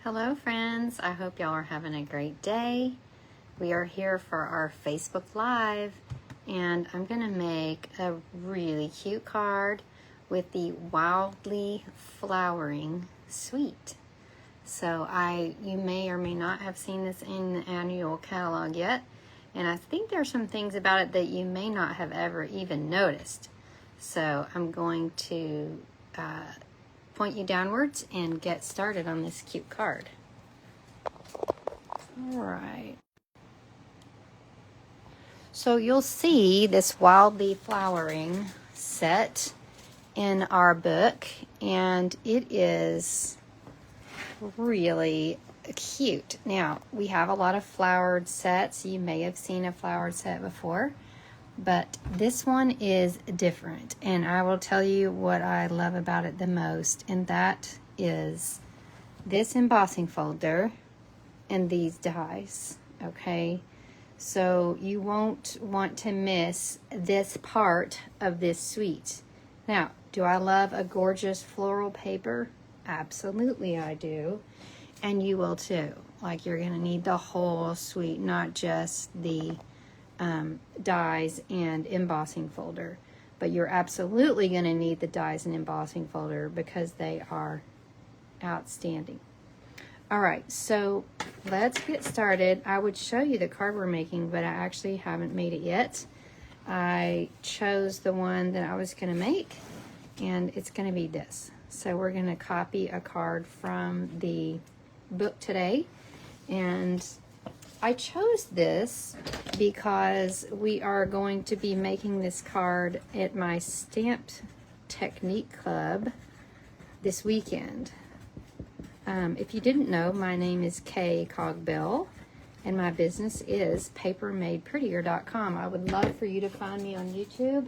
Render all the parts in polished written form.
Hello friends, I hope y'all are having a great day. We are here for our Facebook Live and I'm going to make a really cute card with the wildly flowering suite. So you may or may not have seen this in the annual catalog yet, and I think there's some things about it that you may not have ever even noticed. So I'm going to point you downwards and get started on this cute card. All right. So you'll see this wildly flowering set in our book, and it is really cute. Now, we have a lot of flowered sets. You may have seen a flowered set before, but this one is different, and I will tell you what I love about it the most, and that is this embossing folder and these dies. Okay, so you won't want to miss this part of this suite. Now, do I love a gorgeous floral paper? Absolutely I do, and you will too. Like, you're gonna need the whole suite, not just the dies and embossing folder, but you're absolutely going to need the dies and embossing folder because they are outstanding. All right, so let's get started. I would show you the card we're making, but I actually haven't made it yet. I chose the one that I was going to make, and it's going to be this. So we're going to copy a card from the book today, and I chose this because we are going to be making this card at my Stamped Technique Club this weekend. If you didn't know, my name is Cogbill, and my business is papermadeprettier.com. I would love for you to find me on YouTube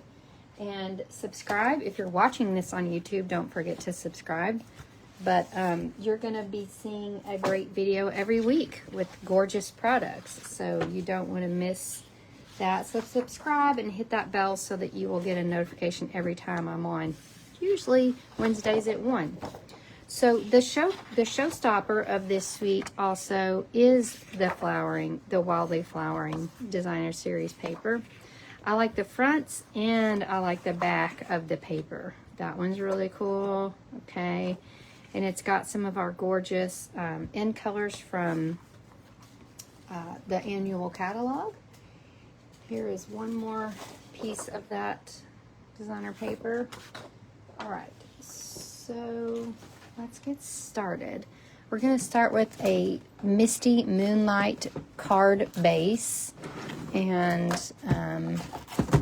and subscribe. If you're watching this on YouTube, don't forget to subscribe. But you're going to be seeing a great video every week with gorgeous products, so you don't want to miss that. So subscribe and hit that bell so that you will get a notification every time I'm on, usually Wednesdays at 1. So the showstopper of this suite also is the wildly flowering designer series paper. I like the fronts and I like the back of the paper. That one's really cool. Okay. And it's got some of our gorgeous end colors from the annual catalog. Here is one more piece of that designer paper. All right, so let's get started. We're going to start with a Misty Moonlight card base. And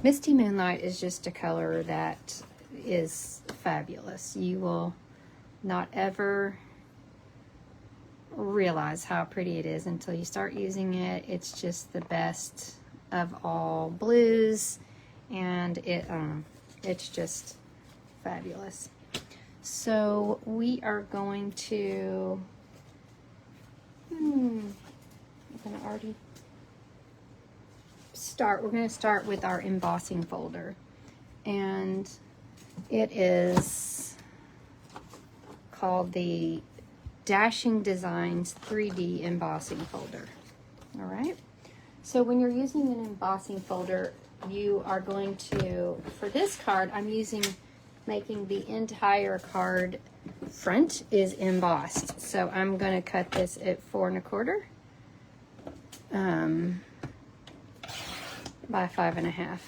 Misty Moonlight is just a color that is fabulous. You will not ever realize how pretty it is until you start using it. It's just the best of all blues, and it's just fabulous. So we are going to we're going to start with our embossing folder, and it is called the Dashing Designs 3D embossing folder. All right, so when you're using an embossing folder, you are going to, for this card, I'm making the entire card front is embossed. So I'm going to cut this at 4 1/4 by 5 1/2.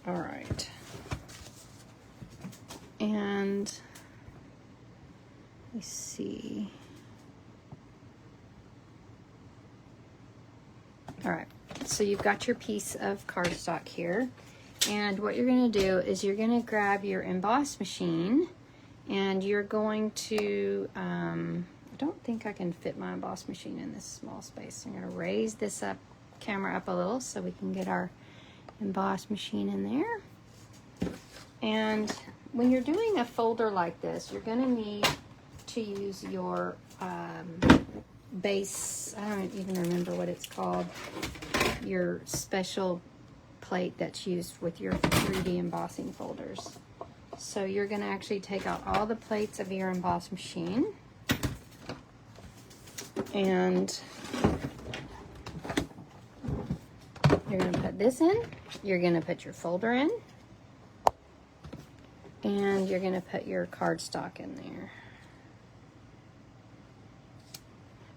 All right. And let's see. All right, so you've got your piece of cardstock here, and what you're going to do is you're going to grab your emboss machine, and you're going to I don't think I can fit my emboss machine in this small space. I'm going to raise this camera up a little so we can get our emboss machine in there. And when you're doing a folder like this, you're going to need to use your base, I don't even remember what it's called, your special plate that's used with your 3D embossing folders. So you're going to actually take out all the plates of your emboss machine, and you're going to put this in, you're going to put your folder in, and you're going to put your cardstock in there.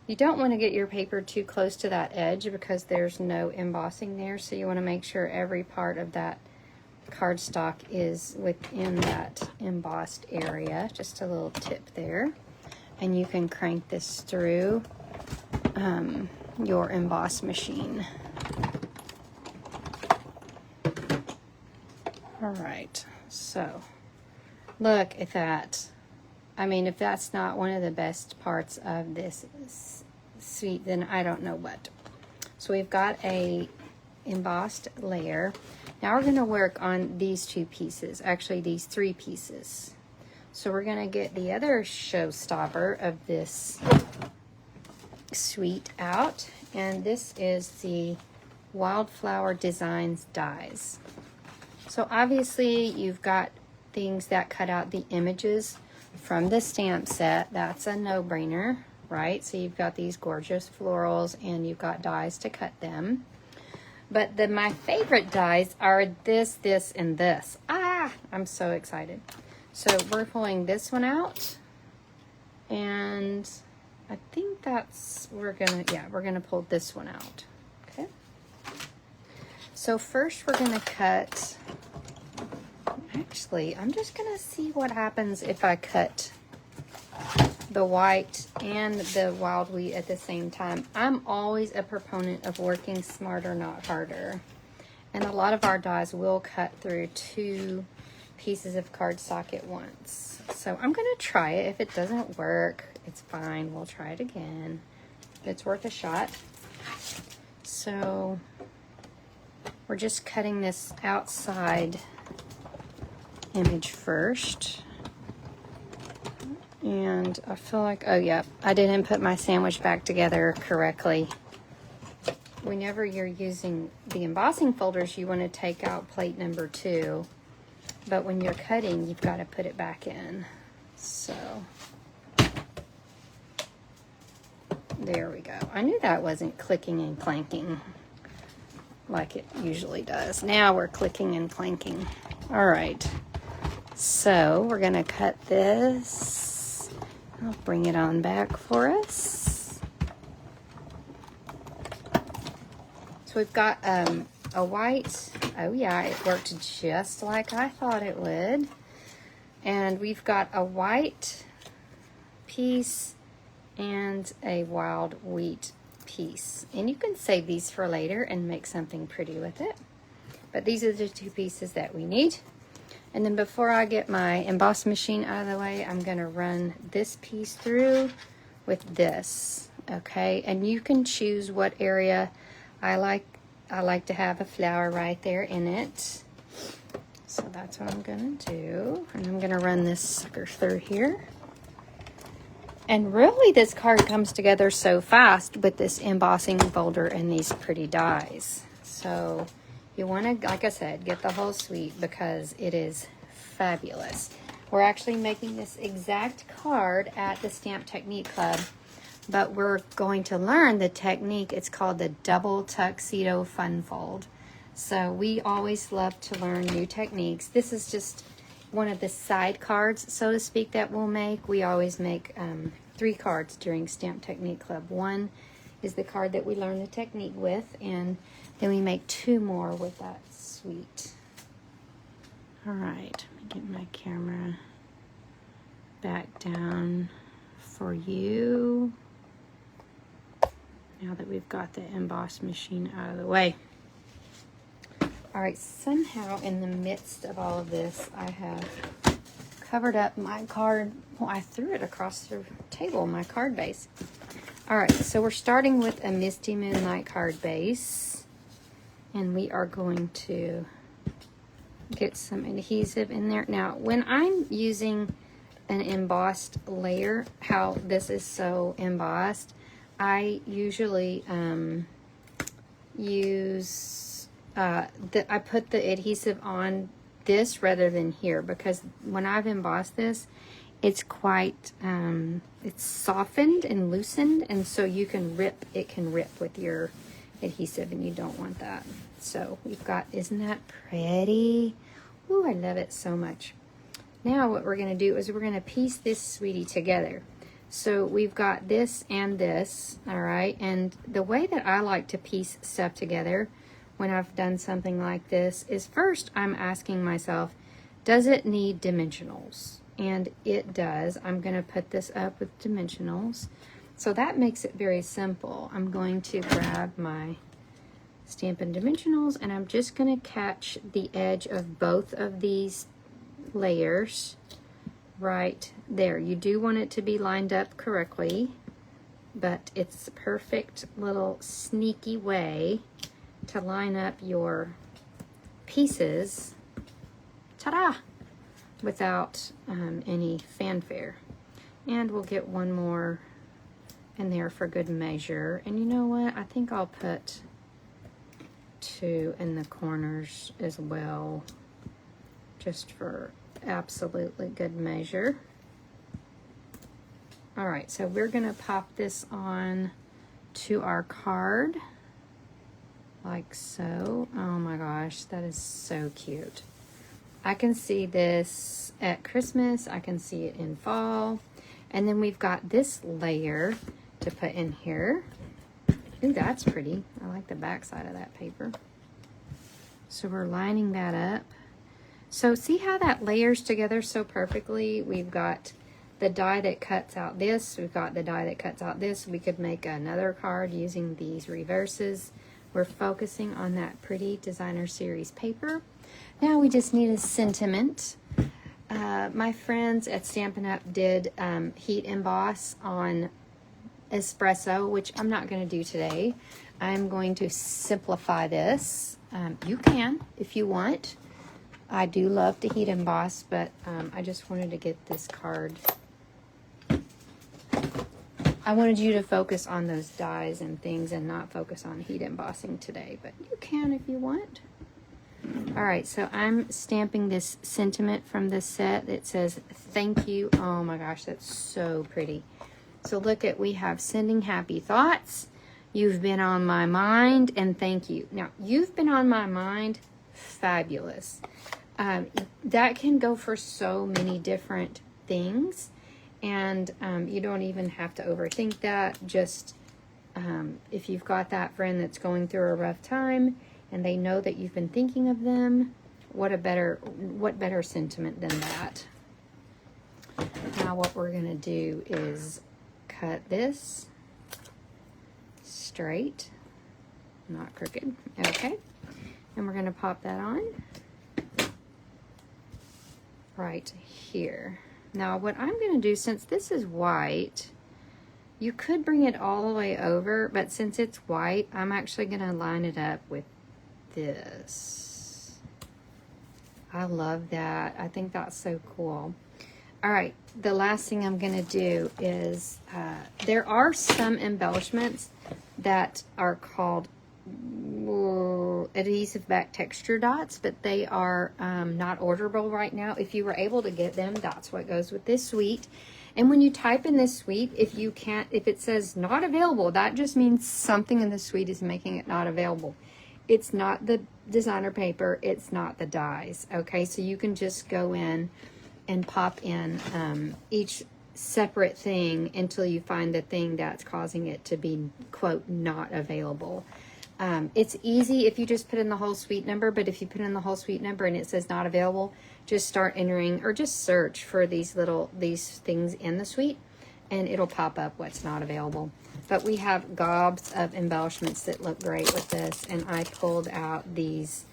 You don't want to get your paper too close to that edge because there's no embossing there, so you want to make sure every part of that cardstock is within that embossed area. Just a little tip there. And you can crank this through your emboss machine. All right, so look at that. I mean, if that's not one of the best parts of this suite, then I don't know what. So we've got a embossed layer. Now we're going to work on these two pieces, actually these three pieces. So we're going to get the other showstopper of this suite out, and this is the Wildflower Designs dies. So obviously you've got things that cut out the images from the stamp set. That's a no-brainer, right? So you've got these gorgeous florals and you've got dies to cut them. But my favorite dies are this, and this. I'm so excited. So we're pulling this one out, and I think that's, we're gonna pull this one out, okay? So first we're gonna cut, actually, I'm just gonna see what happens if I cut the white and the wild wheat at the same time. I'm always a proponent of working smarter, not harder. And a lot of our dies will cut through two pieces of cardstock at once. So I'm gonna try it. If it doesn't work, it's fine. We'll try it again. It's worth a shot. So we're just cutting this outside image first. And I feel like, oh yeah, I didn't put my sandwich back together correctly. Whenever you're using the embossing folders, you want to take out plate number 2. But when you're cutting, you've got to put it back in. So, there we go. I knew that wasn't clicking and clanking like it usually does. Now we're clicking and clanking. All right. So, we're going to cut this. I'll bring it on back for us. So we've got a white, oh yeah, it worked just like I thought it would. And we've got a white piece and a wild wheat piece. And you can save these for later and make something pretty with it. But these are the two pieces that we need. And then before I get my emboss machine out of the way, I'm going to run this piece through with this, okay? And you can choose what area. I like to have a flower right there in it. So that's what I'm going to do. And I'm going to run this sucker through here. And really, this card comes together so fast with this embossing folder and these pretty dies. So you want to, like I said, get the whole suite because it is fabulous. We're actually making this exact card at the Stamp Technique Club, but we're going to learn the technique. It's called the double tuxedo fun fold. So we always love to learn new techniques. This is just one of the side cards, so to speak, that we'll make. We always make 3 cards during Stamp Technique Club. One is the card that we learn the technique with, and then we make 2 more with that suite. All right, let me get my camera back down for you. Now that we've got the emboss machine out of the way. All right, somehow in the midst of all of this, I have covered up my card. Well, I threw it across the table, my card base. All right, so we're starting with a Misty Moonlight card base. And we are going to get some adhesive in there. Now, when I'm using an embossed layer, how this is so embossed, I usually use, I put the adhesive on this rather than here, because when I've embossed this, it's quite, it's softened and loosened, and so you can rip, it can rip with your adhesive, and you don't want that. So we've got, isn't that pretty? Ooh, I love it so much. Now what we're gonna do is we're gonna piece this sweetie together. So we've got this and this, all right? And the way that I like to piece stuff together when I've done something like this is, first I'm asking myself, does it need dimensionals? And it does. I'm going to put this up with dimensionals. So that makes it very simple. I'm going to grab my Stampin' Dimensionals, and I'm just going to catch the edge of both of these layers right there. You do want it to be lined up correctly, but it's a perfect little sneaky way to line up your pieces, ta-da, without any fanfare. And we'll get one more in there for good measure. And you know what? I think I'll put 2 in the corners as well, just for absolutely good measure. All right, so we're gonna pop this on to our card like so. Oh my gosh, that is so cute. I can see this at Christmas, I can see it in fall, and then we've got this layer to put in here. Ooh, that's pretty. I like the back side of that paper. So we're lining that up. So see how that layers together so perfectly? We've got the die that cuts out this, we've got the die that cuts out this. We could make another card using these reverses. We're focusing on that pretty designer series paper. Now we just need a sentiment. My friends at Stampin' Up! Did heat emboss on espresso, which I'm not going to do today. I'm going to simplify this. You can if you want. I do love to heat emboss, but I just wanted to get this card. I wanted you to focus on those dies and things and not focus on heat embossing today, but you can if you want. All right, so I'm stamping this sentiment from this set that says, thank you. Oh my gosh, that's so pretty. So look at, we have sending happy thoughts. You've been on my mind, and thank you. Now, you've been on my mind, fabulous. That can go for so many different things, and you don't even have to overthink that. Just if you've got that friend that's going through a rough time and they know that you've been thinking of them, what better sentiment than that? Now what we're going to do is cut this straight, not crooked. Okay, and we're going to pop that on right here. Now what I'm going to do, since this is white, you could bring it all the way over, but since it's white, I'm actually going to line it up with this. I love that. I think that's so cool. All right, the last thing I'm going to do is, there are some embellishments that are called adhesive back texture dots, but they are not orderable right now. If you were able to get them, that's what goes with this suite. And when you type in this suite, if it says not available, that just means something in the suite is making it not available. It's not the designer paper, it's not the dies. Okay, so you can just go in and pop in each separate thing until you find the thing that's causing it to be, quote, not available. It's easy if you just put in the whole suite number, but if you put in the whole suite number and it says not available, just start entering or just search for these things in the suite and it'll pop up what's not available. But we have gobs of embellishments that look great with this, and I pulled out these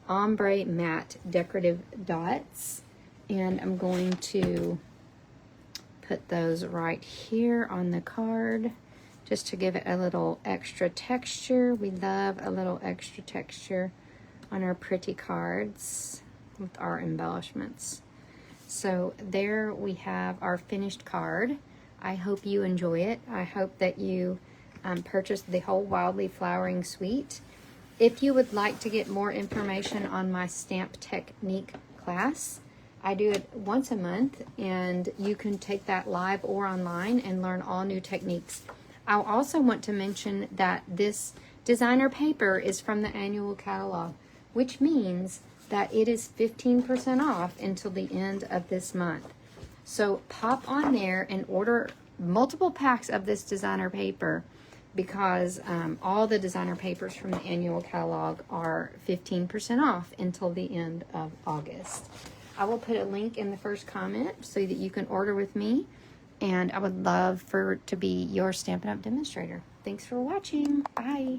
ombre matte decorative dots, and I'm going to put those right here on the card just to give it a little extra texture. We love a little extra texture on our pretty cards with our embellishments. So there we have our finished card. I hope you enjoy it. I hope that you purchased the whole Wildly Flowering suite. If you would like to get more information on my stamp technique class. I do it once a month, and you can take that live or online and learn all new techniques. I also want to mention that this designer paper is from the annual catalog, which means that it is 15% off until the end of this month. So pop on there and order multiple packs of this designer paper, because all the designer papers from the annual catalog are 15% off until the end of August. I will put a link in the first comment so that you can order with me, and I would love to be your Stampin' Up! Demonstrator. Thanks for watching. Bye.